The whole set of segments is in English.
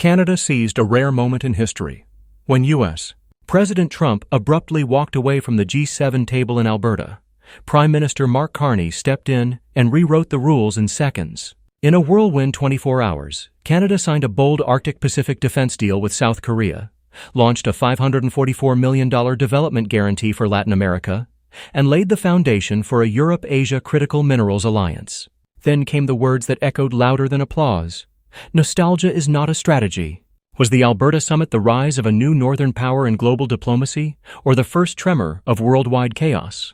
Canada seized a rare moment in history when U.S. President Trump abruptly walked away from the G7 table in Alberta. Prime Minister Mark Carney stepped in and rewrote the rules in seconds. In a whirlwind 24 hours, Canada signed a bold Arctic-Pacific defense deal with South Korea, launched a $544 million development guarantee for Latin America, and laid the foundation for a Europe-Asia Critical Minerals Alliance. Then came the words that echoed louder than applause. Nostalgia is not a strategy. Was the Alberta Summit the rise of a new northern power in global diplomacy, or the first tremor of worldwide chaos?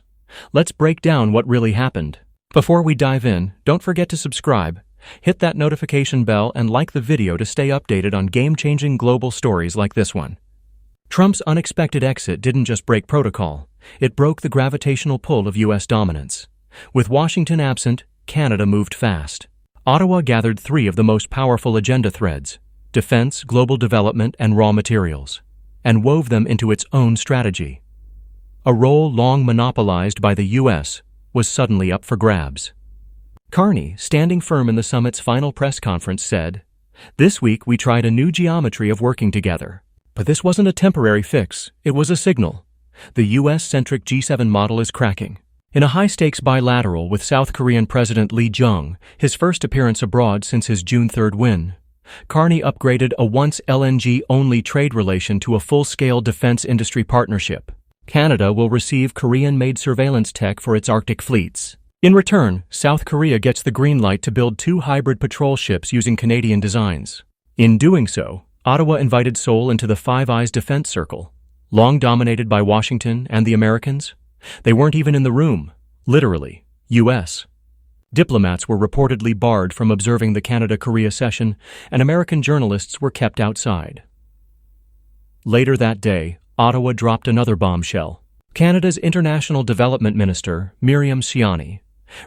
Let's break down what really happened. Before we dive in, don't forget to subscribe, hit that notification bell, and like the video to stay updated on game-changing global stories like this one. Trump's unexpected exit didn't just break protocol, it broke the gravitational pull of U.S. dominance. With Washington absent, Canada moved fast. Ottawa gathered three of the most powerful agenda threads: defense, global development, and raw materials, and wove them into its own strategy. A role long monopolized by the U.S. was suddenly up for grabs. Carney, standing firm in the summit's final press conference, said, "This week we tried a new geometry of working together. But this wasn't a temporary fix, it was a signal. The U.S.-centric G7 model is cracking." In a high-stakes bilateral with South Korean President Lee Jung, his first appearance abroad since his June 3rd win, Carney upgraded a once LNG-only trade relation to a full-scale defense industry partnership. Canada will receive Korean-made surveillance tech for its Arctic fleets. In return, South Korea gets the green light to build 2 hybrid patrol ships using Canadian designs. In doing so, Ottawa invited Seoul into the Five Eyes defense circle. Long dominated by Washington and the Americans, they weren't even in the room. Literally, U.S. diplomats were reportedly barred from observing the Canada-Korea session, and American journalists were kept outside. Later that day, Ottawa dropped another bombshell. Canada's International Development Minister, Miriam Siani,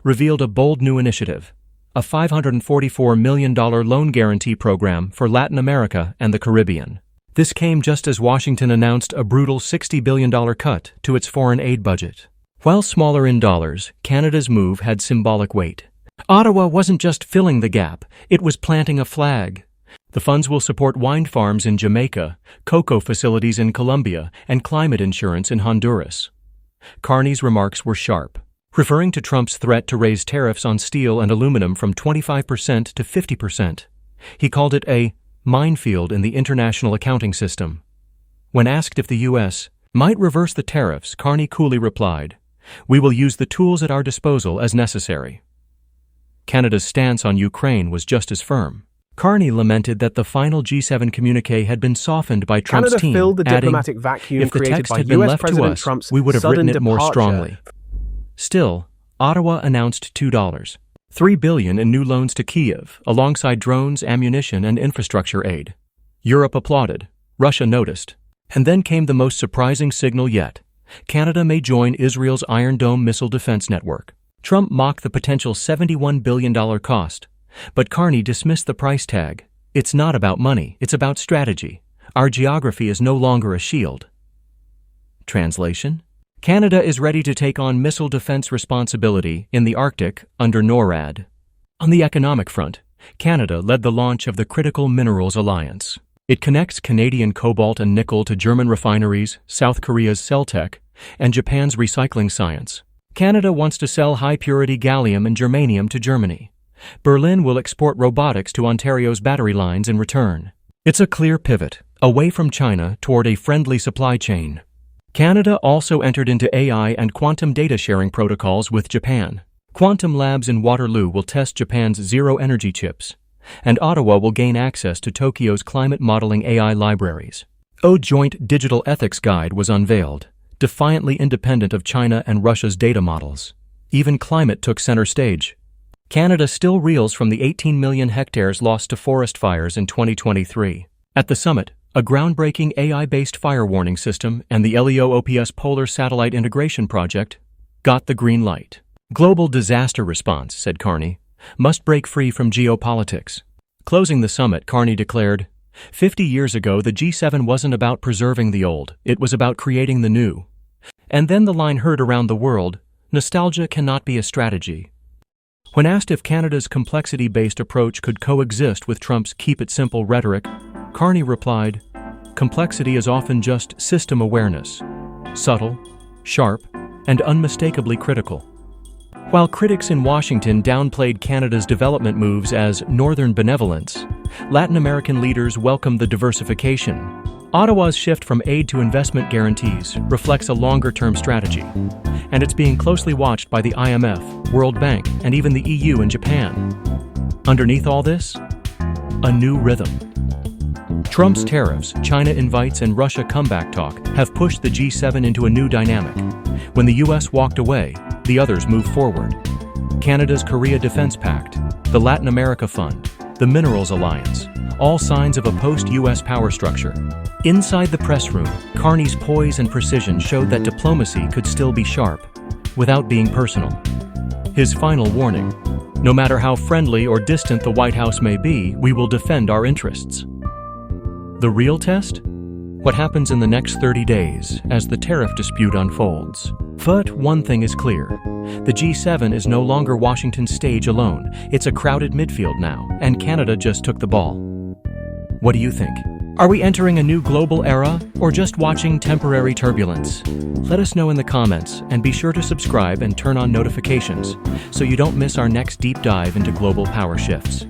revealed a bold new initiative: a $544 million loan guarantee program for Latin America and the Caribbean. This came just as Washington announced a brutal $60 billion cut to its foreign aid budget. While smaller in dollars, Canada's move had symbolic weight. Ottawa wasn't just filling the gap, it was planting a flag. The funds will support wine farms in Jamaica, cocoa facilities in Colombia, and climate insurance in Honduras. Carney's remarks were sharp, referring to Trump's threat to raise tariffs on steel and aluminum from 25% to 50%. He called it a minefield in the international accounting system. When asked if the U.S. might reverse the tariffs, Carney coolly replied, "We will use the tools at our disposal as necessary." Canada's stance on Ukraine was just as firm. Carney lamented that the final G7 communiqué had been softened by Trump's team, filled the adding, diplomatic vacuum "If the created text by had been US left to President us, Trump's we would have written it sudden more departure." strongly." Still, Ottawa announced $3 billion in new loans to Kyiv, alongside drones, ammunition, and infrastructure aid. Europe applauded. Russia noticed. And then came the most surprising signal yet. Canada may join Israel's Iron Dome missile defense network. Trump mocked the potential $71 billion cost, but Carney dismissed the price tag. "It's not about money, it's about strategy. Our geography is no longer a shield." Translation: Canada is ready to take on missile defense responsibility in the Arctic under NORAD. On the economic front, Canada led the launch of the Critical Minerals Alliance. It connects Canadian cobalt and nickel to German refineries, South Korea's Celtech, and Japan's recycling science. Canada wants to sell high-purity gallium and germanium to Germany. Berlin will export robotics to Ontario's battery lines in return. It's a clear pivot, away from China toward a friendly supply chain. Canada also entered into AI and quantum data sharing protocols with Japan. Quantum labs in Waterloo will test Japan's zero-energy chips, and Ottawa will gain access to Tokyo's climate modeling AI libraries. A joint digital ethics guide was unveiled, defiantly independent of China and Russia's data models. Even climate took center stage. Canada still reels from the 18 million hectares lost to forest fires in 2023. At the summit, a groundbreaking AI-based fire warning system and the LEO-OPS Polar Satellite Integration Project got the green light. "Global disaster response," said Carney, "must break free from geopolitics." Closing the summit, Carney declared, 50 years ago, the G7 wasn't about preserving the old, it was about creating the new." And then the line heard around the world, "Nostalgia cannot be a strategy." When asked if Canada's complexity-based approach could coexist with Trump's keep-it-simple rhetoric, Carney replied, "Complexity is often just system awareness, subtle, sharp, and unmistakably critical." While critics in Washington downplayed Canada's development moves as northern benevolence, Latin American leaders welcomed the diversification. Ottawa's shift from aid to investment guarantees reflects a longer-term strategy, and it's being closely watched by the IMF, World Bank, and even the EU and Japan. Underneath all this, a new rhythm. Trump's tariffs, China invites, and Russia comeback talk have pushed the G7 into a new dynamic. When the US walked away, the others moved forward. Canada's Korea Defense Pact, the Latin America Fund, the Minerals Alliance, all signs of a post-US power structure. Inside the press room, Carney's poise and precision showed that diplomacy could still be sharp, without being personal. His final warning: no matter how friendly or distant the White House may be, we will defend our interests. The real test? What happens in the next 30 days as the tariff dispute unfolds. But one thing is clear. The G7 is no longer Washington's stage alone. It's a crowded midfield now, and Canada just took the ball. What do you think? Are we entering a new global era, or just watching temporary turbulence? Let us know in the comments, and be sure to subscribe and turn on notifications so you don't miss our next deep dive into global power shifts.